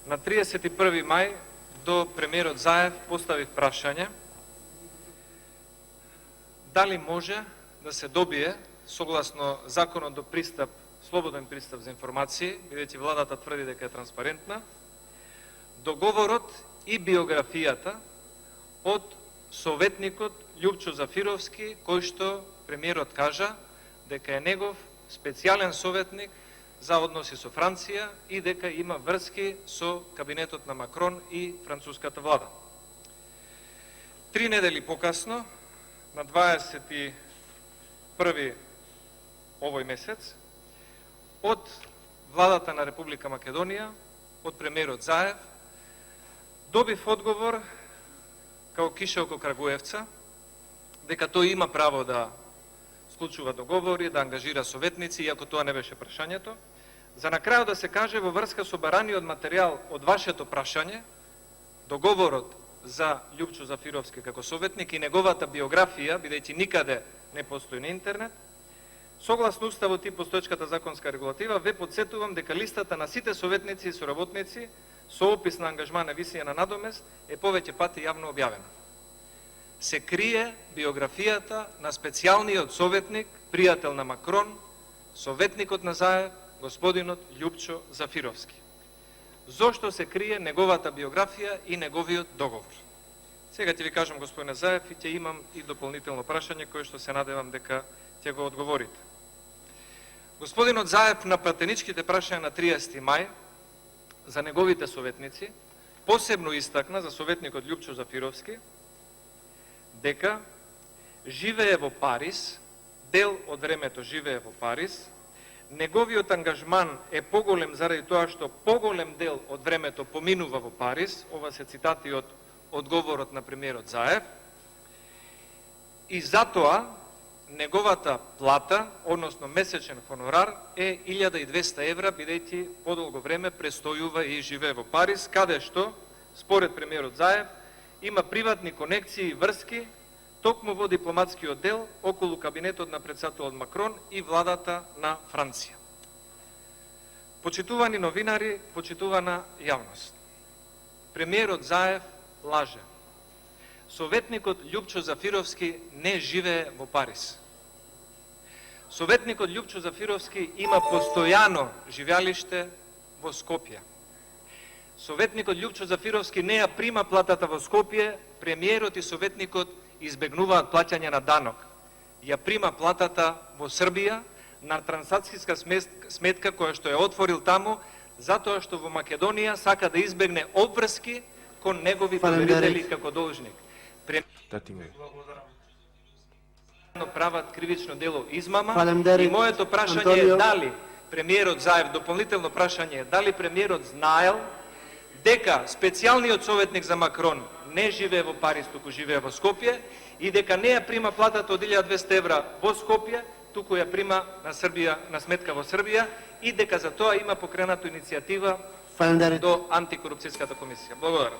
На 31. мај до премиерот Заев поставив прашање дали може да се добие, согласно законот до пристап, слободен пристап за информации, бидејќи владата тврди дека е транспарентна, договорот и биографијата од советникот Љупчо Зафировски, кој што премиерот кажа дека е негов специјален советник за односи со Франција и дека има врски со кабинетот на Макрон и француската влада. 3 недели покасно, на 21. овој месец, од владата на Република Македонија, од премиерот Заев, добив одговор како киша око Крагуевца, дека тој има право да склучува договори, да ангажира советници, иако тоа не беше прашањето, за на крајот да се каже во врска со бараниот материјал од вашето прашање, договорот за Љупчо Зафировски како советник и неговата биографија, бидејќи никаде не постои на интернет, согласно уставот и постоечката законска регулатива, ве подсетувам дека листата на сите советници и соработници со опис на ангажман на висија на надомест е повеќе пати јавно објавена. Се крие биографијата на специјалниот советник, пријател на Макрон, советникот на Заев, господинот Љупчо Зафировски. Зошто се крие неговата биографија и неговиот договор? Сега ќе ви кажам, господине Заев, и ќе имам и дополнително прашање кое што се надевам дека ќе го одговорите. Господинот Заев на пратеничките прашања на 30. мај за неговите советници посебно истакна за советникот Љупчо Зафировски дека живее во Париз, дел од времето живее во Париз, неговиот ангажман е поголем заради тоа што поголем дел од времето поминува во Париз, ова се цитати од одговорот на премиерот Заев, и затоа неговата плата, односно месечен хонорар, е 1200 евра, бидејќи подолго време престојува и живее во Париз, каде што, според премиерот Заев, има приватни конекции и врски токму во дипломатскиот дел околу кабинетот на претседателот Макрон и владата на Франција. Почитувани новинари, почитувана јавност, премиерот Заев лаже. Советникот Љупчо Зафировски не живее во Париз. Советникот Љупчо Зафировски има постојано живеалиште во Скопје. Советникот Љупчо Зафировски не ја прима платата во Скопје, премиерот и советникот избегнуваат плаќање на данок. Ја прима платата во Србија на трансакцијска сметка која што ја отворил таму, затоа што во Македонија сака да избегне обврски кон негови доверители како должник. Прават кривично дело измама и моето прашање е дали премиерот Заев, дополнително прашање е дали премиерот знаел дека специјалниот советник за Макрон не живее во Париз, туку живее во Скопје и дека не ја прима платата од 1200 евра во Скопје, туку ја прима на Србија, на сметка во Србија и дека за тоа има покрената иницијатива до антикорупцијската комисија. Благодарам.